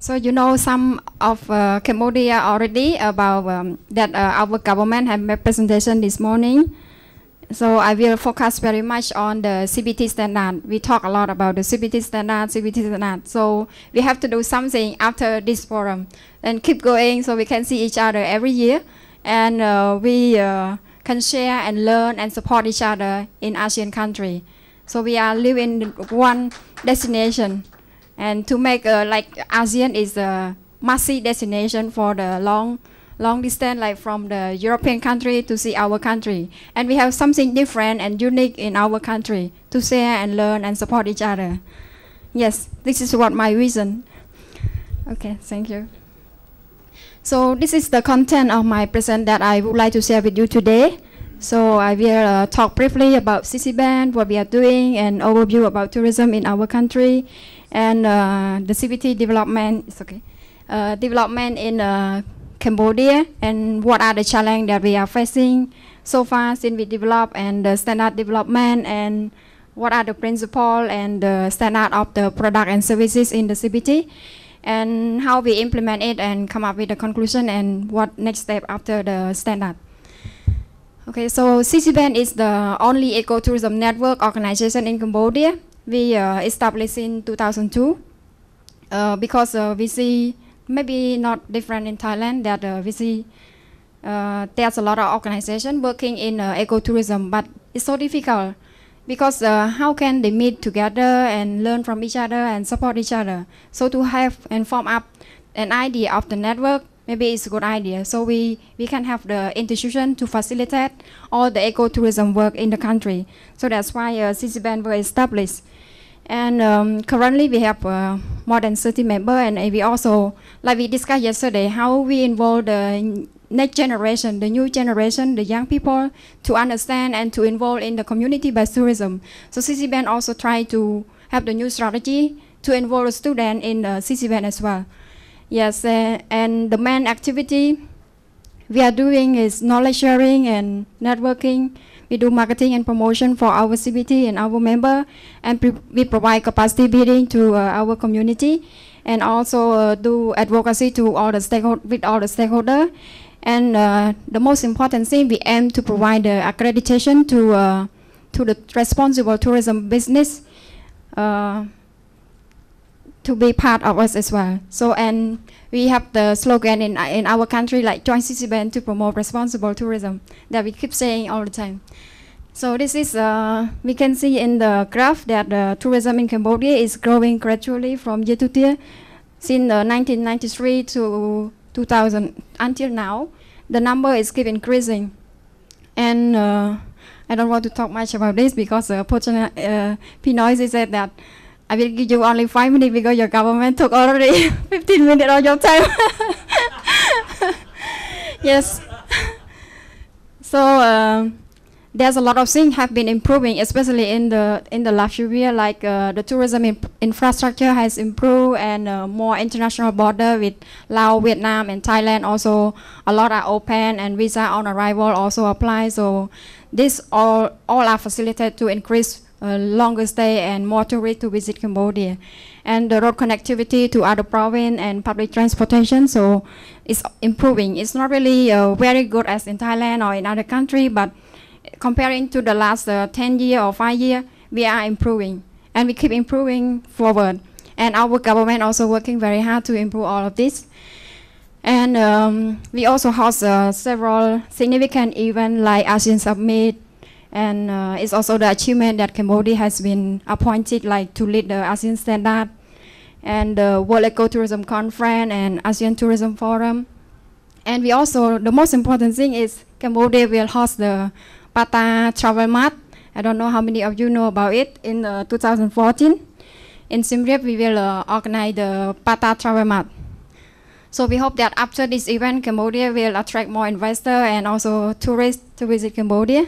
So you know some of Cambodia already about that our government have made presentation this morning. So I will focus very much on the CBT standard. We talk a lot about the CBT standard. So we have to do something after this forum and keep going so we can see each other every year. And we can share and learn and support each other in ASEAN country. So we are living in one destination. And to make like ASEAN is a must-see destination for the long distance, like from the European country to see our country. And we have something different and unique in our country to share and learn and support each other. Yes, this is what my vision. Okay, thank you. So this is the content of my present that I would like to share with you today. So I will talk briefly about CCBEN, what we are doing, and overview about tourism in our country, and the CBT development. It's okay. Development in Cambodia, and what are the challenges that we are facing so far since we develop, and the standard development, and what are the principles and the standard of the product and services in the CBT, and how we implement it and come up with a conclusion and what next step after the standard. Okay, so CCBEN is the only ecotourism network organization in Cambodia. We established in 2002 because we see, maybe not different in Thailand, that we see there's a lot of organizations working in ecotourism, but it's so difficult because how can they meet together and learn from each other and support each other? So to have and form up an idea of the network, maybe it's a good idea. So we can have the institution to facilitate all the ecotourism work in the country. So that's why CCBEN was established. And currently we have more than 30 members, and we also, like we discussed yesterday, how we involve the next generation, the new generation, the young people, to understand and to involve in the community-based tourism. So CCBEN also try to have the new strategy to involve the student in CCBEN as well. Yes, and the main activity we are doing is knowledge sharing and networking. We do marketing and promotion for our CBT and our member, and we provide capacity building to our community, and also do advocacy to all the stakeholders. And the most important thing, we aim to provide the accreditation to the responsible tourism business to be part of us as well. So, and we have the slogan in our country, like join CCBEN to promote responsible tourism, that we keep saying all the time. So this is, we can see in the graph that tourism in Cambodia is growing gradually from year to year. Since 1993 to 2000 until now, the number is keep increasing. And I don't want to talk much about this because Pinoy said that I will give you only 5 minutes because your government took already 15 minutes of your time. Yes. So there's a lot of things have been improving, especially in the last few years. Like the tourism infrastructure has improved, and more international border with Laos, Vietnam, and Thailand. Also, a lot are open, and visa on arrival also apply. So this all are facilitated to increase longer stay and more tourists to visit Cambodia. And the road connectivity to other province and public transportation, so it's improving. It's not really very good as in Thailand or in other countries, but comparing to the last 10 years or 5 years, we are improving, and we keep improving forward. And our government also working very hard to improve all of this. And we also host several significant events like ASEAN Summit, and it's also the achievement that Cambodia has been appointed like to lead the ASEAN Standard, and the World Ecotourism Conference and ASEAN Tourism Forum. And we also, the most important thing is Cambodia will host the PATA Travel Mart. I don't know how many of you know about it. In 2014, in Siem Reap, we will organize the PATA Travel Mart. So we hope that after this event, Cambodia will attract more investors and also tourists to visit Cambodia.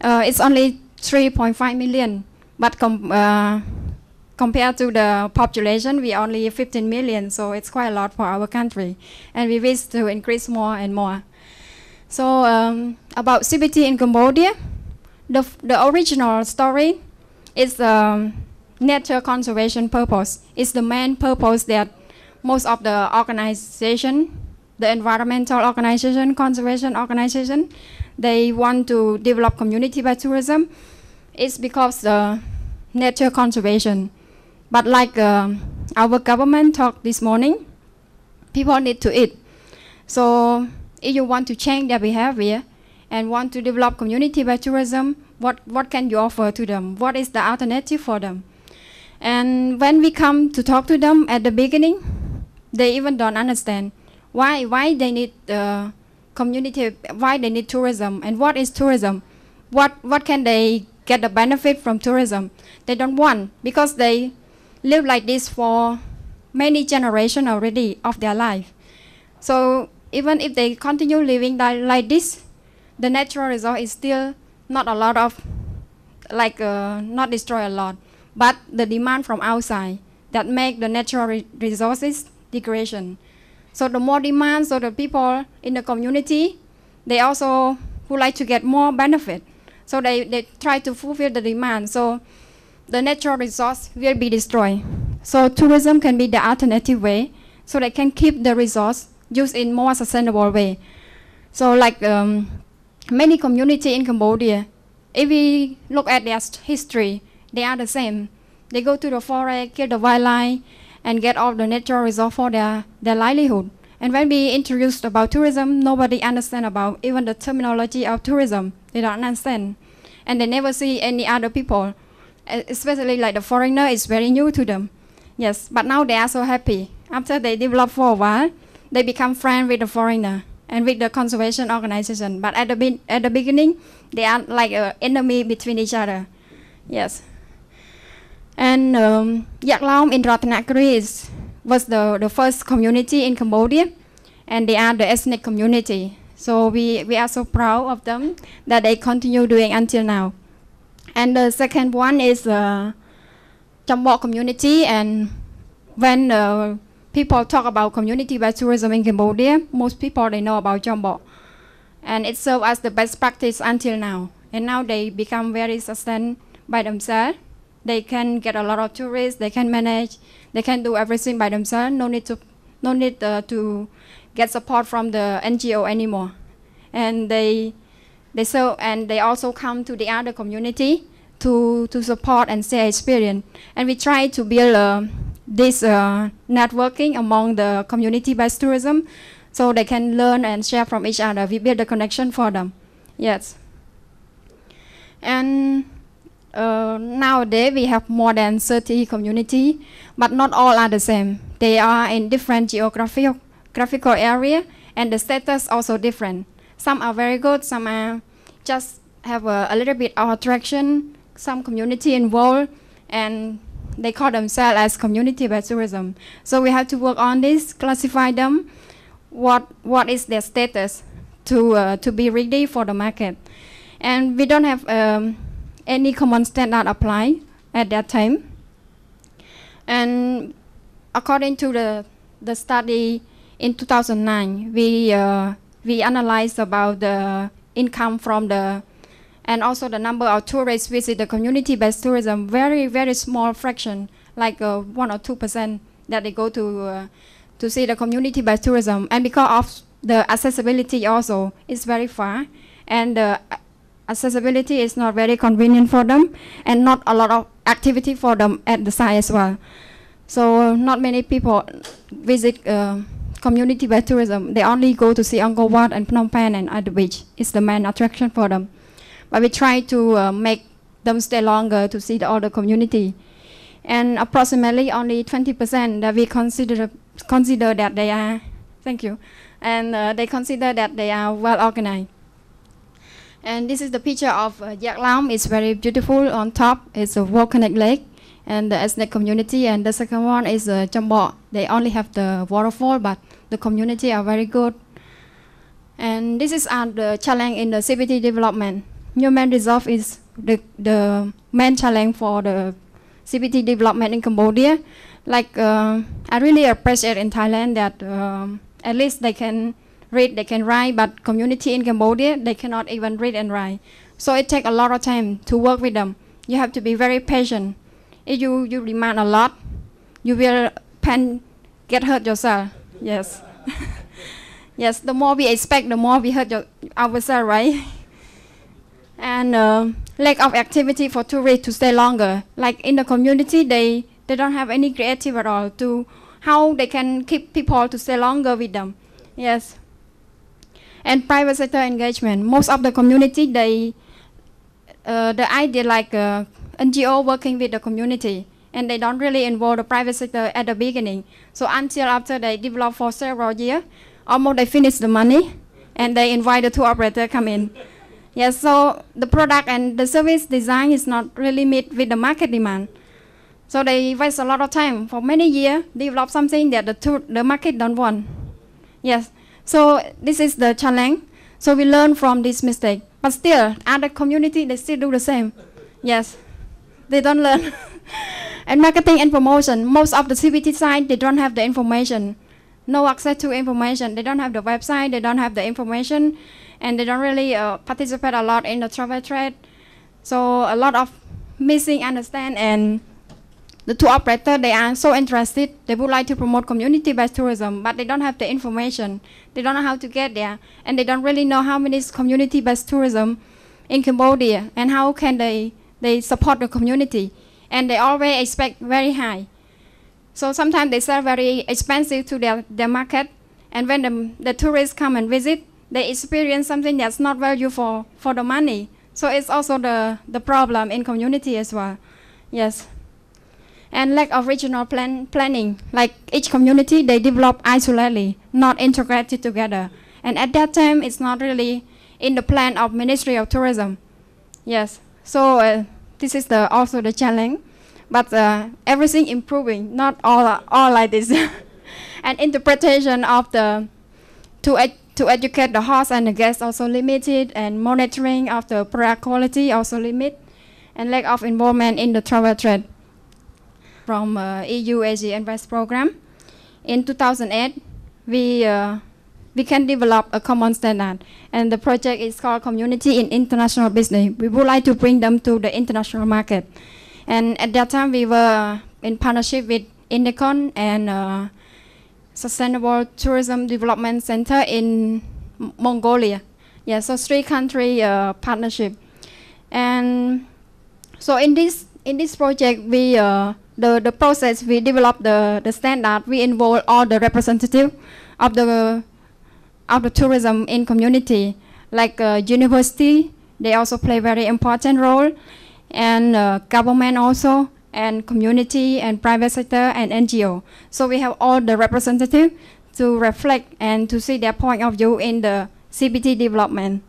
It's only 3.5 million, but compared to the population, we only 15 million, so it's quite a lot for our country. And we wish to increase more and more. So about CBT in Cambodia, the original story is nature conservation purpose. It's the main purpose that most of the organization, the environmental organization, conservation organization, they want to develop community-based tourism. It's because the nature conservation. But like our government talked this morning, people need to eat. So if you want to change their behavior and want to develop community-based tourism, what can you offer to them? What is the alternative for them? And when we come to talk to them at the beginning, they even don't understand why they need community, why they need tourism, and what is tourism? What can they get the benefit from tourism? They don't want, because they live like this for many generations already of their life. So even if they continue living like this, the natural result is still not a lot of, not destroy a lot, but the demand from outside that make the natural resources degradation. So the more demand, so the people in the community, they also would like to get more benefit. So they try to fulfill the demand. So the natural resource will be destroyed. So tourism can be the alternative way, so they can keep the resource used in more sustainable way. So like many community in Cambodia, if we look at their history, they are the same. They go to the forest, kill the wildlife, and get all the natural resource for their livelihood. And when we introduced about tourism, nobody understand about even the terminology of tourism. They don't understand. And they never see any other people, especially like the foreigner is very new to them. Yes, but now they are so happy. After they develop for a while, they become friends with the foreigner and with the conservation organization. But at the beginning, they are like an enemy between each other. Yes. And Yak Laom in Ratanakri was the first community in Cambodia, and they are the ethnic community. So we are so proud of them that they continue doing until now. And the second one is Chambok community. And when people talk about community-based tourism in Cambodia, most people, they know about Chambok. And it served as the best practice until now. And now they become very sustained by themselves. They can get a lot of tourists, they can manage, they can do everything by themselves, no need to get support from the NGO anymore. And they serve, and they also come to the other community to support and share experience. And we try to build this networking among the community-based tourism, so they can learn and share from each other. We build a connection for them. Yes. And nowadays we have more than 30 communities, but not all are the same. They are in different geographical area, and the status also different. Some are very good, some are just have a little bit of attraction, some community involved, and they call themselves as community-based tourism. So we have to work on this, classify them, what is their status to be ready for the market. And we don't have any common standard applied at that time. And according to the study in 2009, we analyzed about the income from and also the number of tourists visit the community-based tourism. Very, very small fraction, like 1 or 2% that they go to see the community-based tourism. And because of the accessibility also, it's very far, and accessibility is not very convenient for them, and not a lot of activity for them at the site as well. So not many people visit community-based tourism. They only go to see Angkor Wat and Phnom Penh and at the beach. It's the main attraction for them. But we try to make them stay longer to see the other community. And approximately only 20% that we consider that they are, thank you, and they consider that they are well organized. And this is the picture of Yak Laom. It's very beautiful. On top it's a volcanic lake and the ethnic community. And the second one is Chambok. They only have the waterfall, but the community are very good. And this is the challenge in the CBT development. Human resource is the main challenge for the CBT development in Cambodia. Like I really appreciate in Thailand that at least they can read, they can write, but community in Cambodia, they cannot even read and write. So it takes a lot of time to work with them. You have to be very patient. If you demand a lot, you will get hurt yourself. Yes. Yes, the more we expect, the more we hurt ourselves, right? And lack of activity for tourists to stay longer. Like in the community, they don't have any creative at all to how they can keep people to stay longer with them. Yes. And private sector engagement. Most of the community, the idea like NGO working with the community, and they don't really involve the private sector at the beginning. So until after they develop for several years, almost they finish the money, and they invite the tour operator come in. Yes, so the product and the service design is not really meet with the market demand. So they waste a lot of time for many years, develop something that the market don't want. Yes, so this is the challenge. So we learn from this mistake. But still, other community, they still do the same. Yes, they don't learn. And marketing and promotion, most of the CBT side, they don't have the information. No access to information. They don't have the website, they don't have the information, and they don't really participate a lot in the travel trade. So a lot of missing understand, and the tour operator, they are so interested. They would like to promote community-based tourism, but they don't have the information. They don't know how to get there, and they don't really know how many community-based tourism in Cambodia, and how can they support the community. And they always expect very high. So sometimes they sell very expensive to their market, and when the tourists come and visit, they experience something that's not value for the money. So it's also the problem in community as well. Yes. And lack of regional planning. Like each community, they develop isolatedly, not integrated together. And at that time, it's not really in the plan of Ministry of Tourism. Yes. So this is also the challenge. But everything improving, not all like this. And interpretation of to educate the host and the guests also limited, and monitoring of the product quality also limit, and lack of involvement in the travel trade. From EU Asia Invest Program, in 2008, we can develop a common standard, and the project is called Community in International Business. We would like to bring them to the international market. And at that time, we were in partnership with Indicon and Sustainable Tourism Development Center in Mongolia. Yeah, so 3-country partnership. And so in this project, we the process we develop the standard. We involve all the representatives of the tourism in community, like university. They also play very important role. And government also, and community, and private sector, and NGO. So we have all the representatives to reflect and to see their point of view in the CBT development.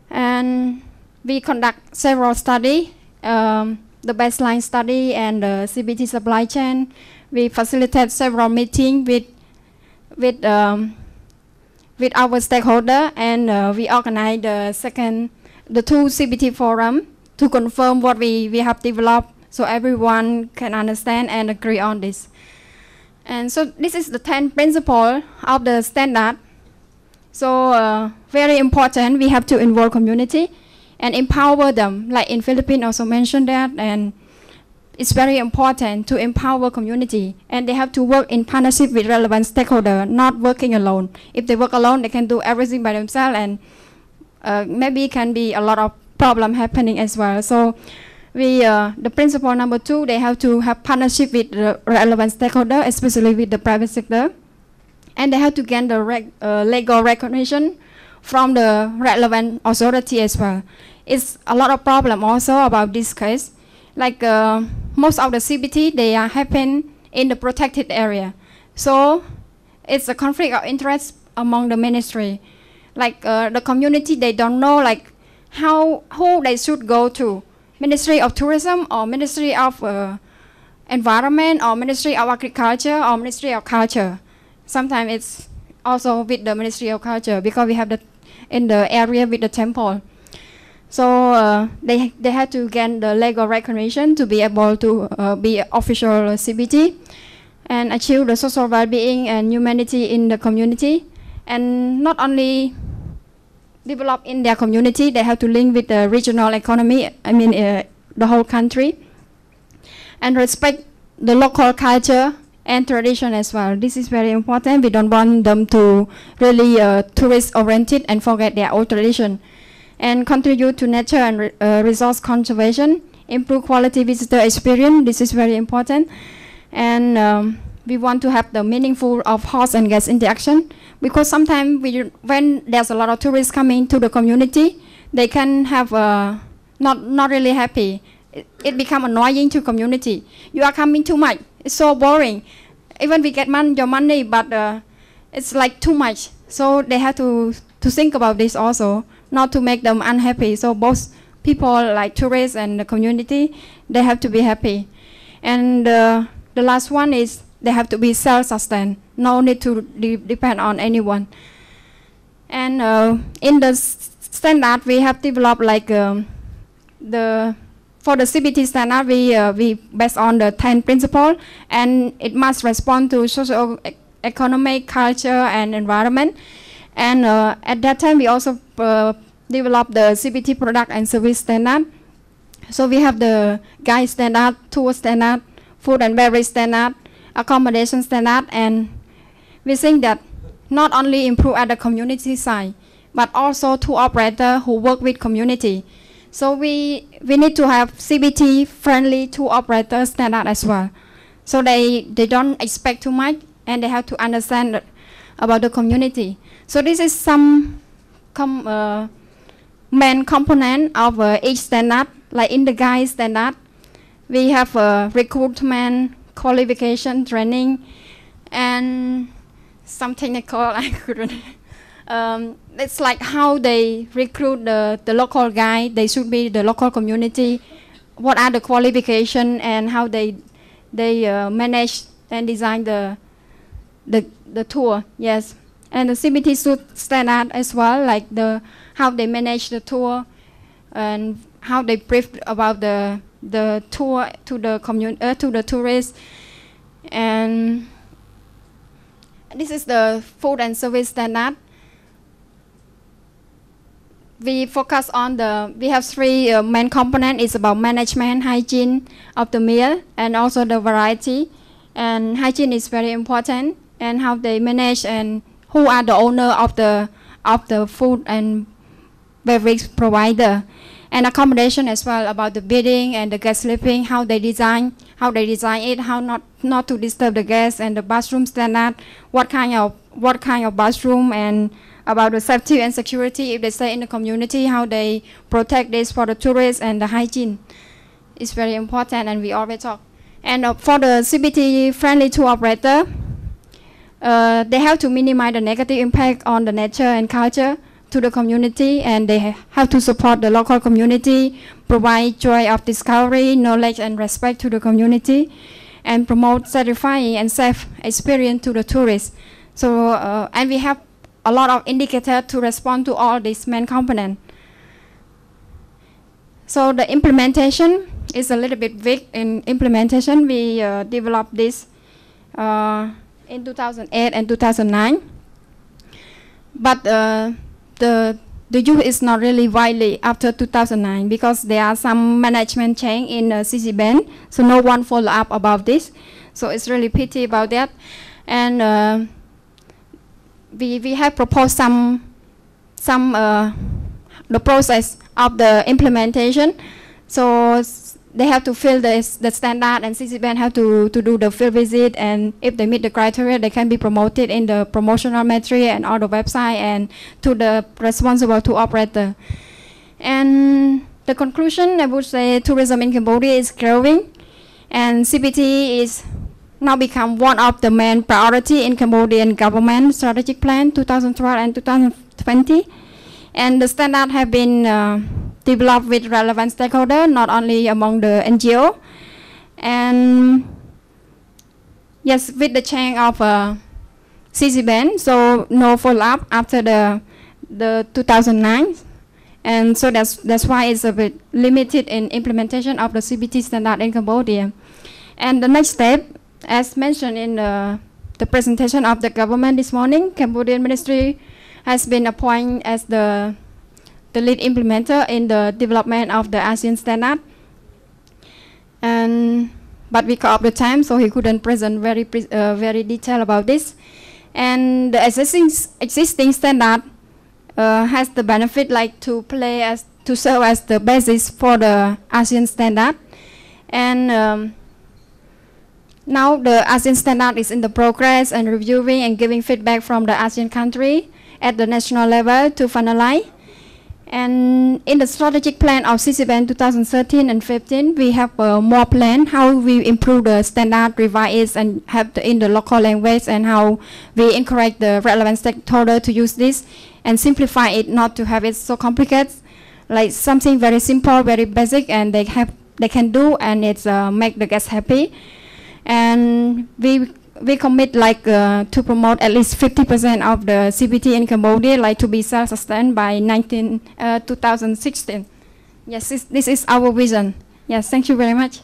And we conduct several studies, the baseline study and the CBT supply chain. We facilitate several meetings with our stakeholder, and we organize the 2 CBT forum to confirm what we have developed, so everyone can understand and agree on this. And so this is the 10 principles of the standard. So very important, we have to involve community and empower them, like in Philippines also mentioned that, and it's very important to empower community, and they have to work in partnership with relevant stakeholders, not working alone. If they work alone, they can do everything by themselves, and maybe it can be a lot of problem happening as well. So the principle number 2, they have to have partnership with the relevant stakeholder, especially with the private sector, and they have to gain the legal recognition from the relevant authority as well. It's a lot of problem also about this case. Like most of the CBT, they are happen in the protected area. So it's a conflict of interest among the ministry. Like the community, they don't know like who they should go to, Ministry of Tourism or Ministry of Environment or Ministry of Agriculture or Ministry of Culture. Sometimes it's also with the Ministry of Culture because we have in the area with the temple. So they had to gain the legal recognition to be able to be official CBT and achieve the social well-being and humanity in the community, and not only develop in their community, they have to link with the regional economy, the whole country, and respect the local culture and tradition as well. This is very important. We don't want them to really tourist-oriented and forget their old tradition. And contribute to nature and resource conservation, improve quality visitor experience. This is very important. And we want to have the meaningful of host and guest interaction, because sometimes when there's a lot of tourists coming to the community, they can have not really happy. It become annoying to community. You are coming too much. It's so boring. Even we get your money, but it's like too much. So they have to think about this also, not to make them unhappy. So both people like tourists and the community, they have to be happy. And the last one is they have to be self-sustained. No need to depend on anyone. And in the standard, we have developed like for the CBT standard, we based on the 10 principles, and it must respond to social, economic, culture, and environment. And at that time, we also developed the CBT product and service standard. So we have the guide standard, tour standard, food and beverage standard, accommodation standard, and we think that not only improve at the community side, but also tour operator who work with community. So we need to have CBT friendly tour operator standard as well. So they don't expect too much, and they have to understand about the community. So this is some main component of each standard. Like in the guide standard, we have recruitment, qualification, training, and some technical I couldn't. It's like how they recruit the local guide. They should be the local community. What are the qualifications and how they manage and design the tour. Yes, and the CBT standard as well, like how they manage the tour and how they brief about the tour to the tourists. And this is the food and service standard. We focus on we have three main components. It's about management, hygiene of the meal, and also the variety. And hygiene is very important, and how they manage and who are the owner of the food and beverage provider. And accommodation as well, about the bedding and the guest sleeping, how they design it, how not to disturb the guests, and the bathroom standard, what kind of bathroom, and about the safety and security if they stay in the community, how they protect this for the tourists, and the hygiene is very important, and we always talk. And for the CBT friendly tour operator, they have to minimize the negative impact on the nature and culture to the community, and they have to support the local community, provide joy of discovery, knowledge and respect to the community, and promote satisfying and safe experience to the tourists. So and we have a lot of indicators to respond to all these main components. So the implementation is a little bit weak in implementation. We developed this in 2008 and 2009, but the use is not really widely after 2009 because there are some management change in CCBEN, so no one follow up about this. So it's really pity about that. And we have proposed the process of the implementation. So they have to fill the standard, and CCBEN have to do the field visit, and if they meet the criteria, they can be promoted in the promotional material and on the website and to the responsible tour operator. And the conclusion, I would say tourism in Cambodia is growing, and CBT is now become one of the main priority in Cambodian government strategic plan 2012 and 2020. And the standard have been developed with relevant stakeholders, not only among the NGO. And yes, with the change of CCBEN, so no follow-up after the 2009. And so that's why it's a bit limited in implementation of the CBT standard in Cambodia. And the next step, as mentioned in the presentation of the government this morning, Cambodian Ministry has been appointed as the lead implementer in the development of the ASEAN standard. And but we cut off the time, so he couldn't present very detailed about this. And the existing standard has the benefit like to serve as the basis for the ASEAN standard. And now the ASEAN standard is in the progress and reviewing and giving feedback from the ASEAN country at the national level to finalize. And in the strategic plan of CCBEN 2013 and 15, we have more plan how we improve the standard, revise and have in the local language, and how we encourage the relevant stakeholder to use this and simplify it, not to have it so complicated, like something very simple, very basic, and they can do, and it's make the guests happy. And we commit like to promote at least 50% of the CBT in Cambodia, like to be self-sustained by 2016. Yes, this is our vision. Yes, thank you very much.